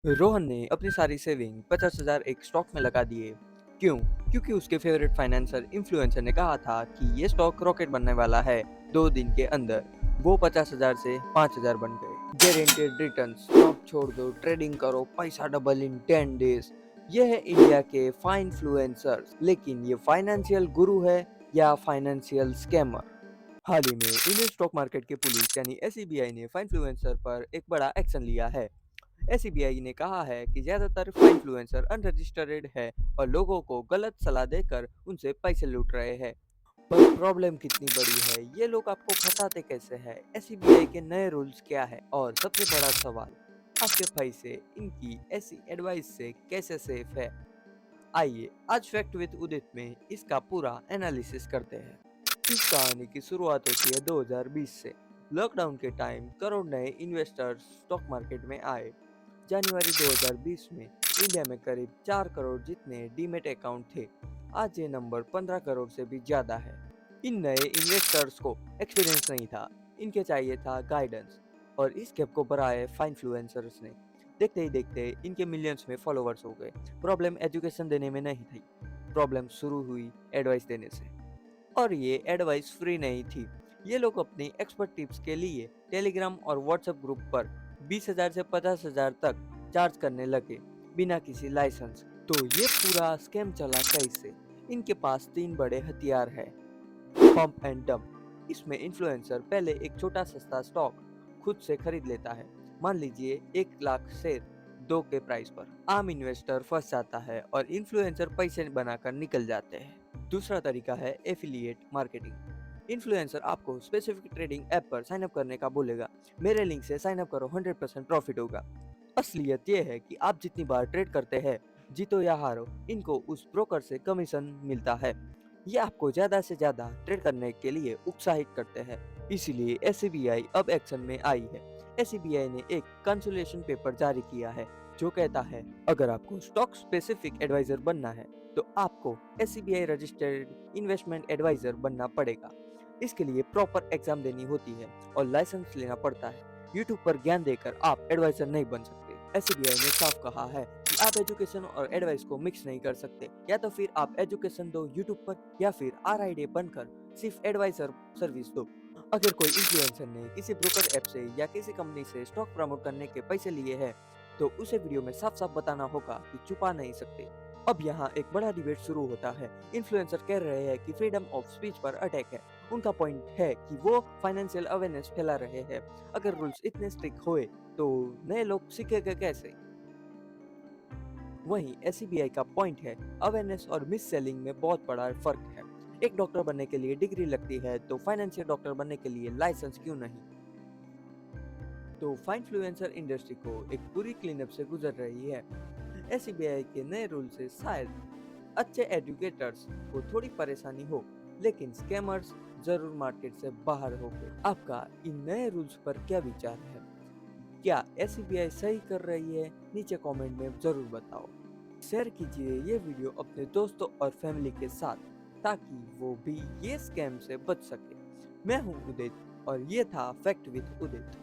रोहन ने अपनी सारी सेविंग 50,000 एक स्टॉक में लगा दिए। क्यों? क्योंकि उसके फेवरेट फाइनेंसर इन्फ्लुएंसर ने कहा था कि ये स्टॉक रॉकेट बनने वाला है 2 दिन के अंदर। वो 50,000 से 5,000 बन गए। गारंटेड रिटर्न्स, जॉब छोड़ दो, ट्रेडिंग करो, पैसा डबल इन 10 डेज। ये है इंडिया के फाइनफ्लुएंसर्स। लेकिन ये फाइनेंशियल गुरु है या फाइनेंशियल स्कैमर? हाल ही में इंडियन स्टॉक मार्केट के पुलिस यानी एसईबीआई ने फाइनफ्लुएंसर पर एक बड़ा एक्शन लिया है। एसईबीआई ने कहा है कि ज्यादातर इन्फ्लुएंसर अनरजिस्टर्ड है और लोगों को गलत सलाह देकर उनसे पैसे लूट रहे हैं। पर प्रॉब्लम कितनी बड़ी है, ये लोग आपको फंसाते कैसे हैं? एसईबीआई के नए रूल्स क्या है? और सबसे बड़ा सवाल, आपके पैसे इनकी ऐसी एडवाइस से कैसे सेफ है? आइए आज फैक्ट विद उदित में इसका पूरा एनालिसिस करते हैं। इस कहानी की शुरुआत होती है 2020 से। लॉकडाउन के टाइम करोड़ नए इन्वेस्टर्स स्टॉक मार्केट में आए। जनवरी 2020 में इंडिया में करीब 4 करोड़ जितने डीमेट अकाउंट थे। आज ये नंबर 15 करोड़ से भी ज्यादा है। इन नए इन्वेस्टर्स को एक्सपीरियंस नहीं था, इनके चाहिए था गाइडेंस। और इस गैप को भराए फाइनफ्लुएंसर्स ने। देखते ही देखते इनके मिलियंस में फॉलोवर्स हो गए। प्रॉब्लम एजुकेशन देने में नहीं थी, प्रॉब्लम शुरू हुई एडवाइस देने से। और ये एडवाइस फ्री नहीं थी। ये लोग अपनी एक्सपर्ट टिप्स के लिए टेलीग्राम और व्हाट्सएप ग्रुप पर 20,000 से 50,000 तक चार्ज करने लगे, बिना किसी लाइसेंस। तो ये पूरा स्कैम चला कैसे? इनके पास 3 बड़े हथियार है। Pump and dump. इसमें इन्फ्लुएंसर पहले एक छोटा सस्ता स्टॉक खुद से खरीद लेता है। मान लीजिए 1 लाख शेयर 2 के प्राइस पर। आम इन्वेस्टर फंस जाता है और इन्फ्लुएंसर पैसे बनाकर निकल जाते हैं। दूसरा तरीका है एफिलिएट मार्केटिंग। इन्फ्लुएंसर आपको स्पेसिफिक ट्रेडिंग ऐप पर साइन अप करने का बोलेगा। मेरे लिंक से साइन अप करो, 100% प्रॉफिट होगा। असलियत ये है कि आप जितनी बार ट्रेड करते हैं, जीतो या हारो, इनको उस ब्रोकर से कमीशन मिलता है। ये आपको ज्यादा से ज्यादा ट्रेड करने के लिए उत्साहित करते हैं। इसीलिए एसबीआई अब एक्शन में आई है। एसबीआई ने एक कंसोलेशन पेपर जारी किया है जो कहता है अगर आपको स्टॉक स्पेसिफिक एडवाइजर बनना है तो आपको एसबीआई रजिस्टर्ड इन्वेस्टमेंट एडवाइजर बनना पड़ेगा। इसके लिए प्रॉपर एग्जाम देनी होती है और लाइसेंस लेना पड़ता है। यूट्यूब पर ज्ञान देकर आप एडवाइजर नहीं बन सकते। एसबीआई ने साफ कहा है कि आप एजुकेशन और एडवाइस को मिक्स नहीं कर सकते। या तो फिर आप एजुकेशन दो यूट्यूब पर, या फिर आरआईडी बनकर सिर्फ एडवाइजर सर्विस दो। अगर कोई इन्फ्लुएंसर ने किसी ब्रोकर ऐप से या किसी कंपनी से स्टॉक प्रमोट करने के पैसे लिए हैं, तो उसे वीडियो में साफ साफ बताना होगा कि छुपा नहीं सकते। अब यहाँ एक बड़ा डिबेट शुरू होता है। इन्फ्लुएंसर कह रहे हैं कि फ्रीडम ऑफ स्पीच पर अटैक है। उनका पॉइंट है कि वो फाइनेंशियल अवेयरनेस फैला रहे हैं। अगर रूल्स इतने स्ट्रिक्ट हुए तो नए लोग सीखेंगे कैसे? वहीं एसबीआई का पॉइंट है अवेयरनेस और मिस सेलिंग में बहुत बड़ा फर्क है। एक डॉक्टर बनने के लिए डिग्री लगती है, तो फाइनेंशियल डॉक्टर बनने के लिए लाइसेंस क्यों नहीं? तो फाइनफ्लुएंसर इंडस्ट्री को एक पूरी क्लीनअप से गुजर रही है। एसबीआई के नए रूल से शायद अच्छे एजुकेटर्स को थोड़ी परेशानी हो, लेकिन स्कैमर्स जरूर मार्केट से बाहर हो गए। आपका इन नए रूल्स पर क्या विचार है? क्या एसबीआई सही कर रही है? नीचे कमेंट में जरूर बताओ। शेयर कीजिए ये वीडियो अपने दोस्तों और फैमिली के साथ, ताकि वो भी ये स्कैम से बच सके। मैं हूँ उदित और ये था फैक्ट विद उदित।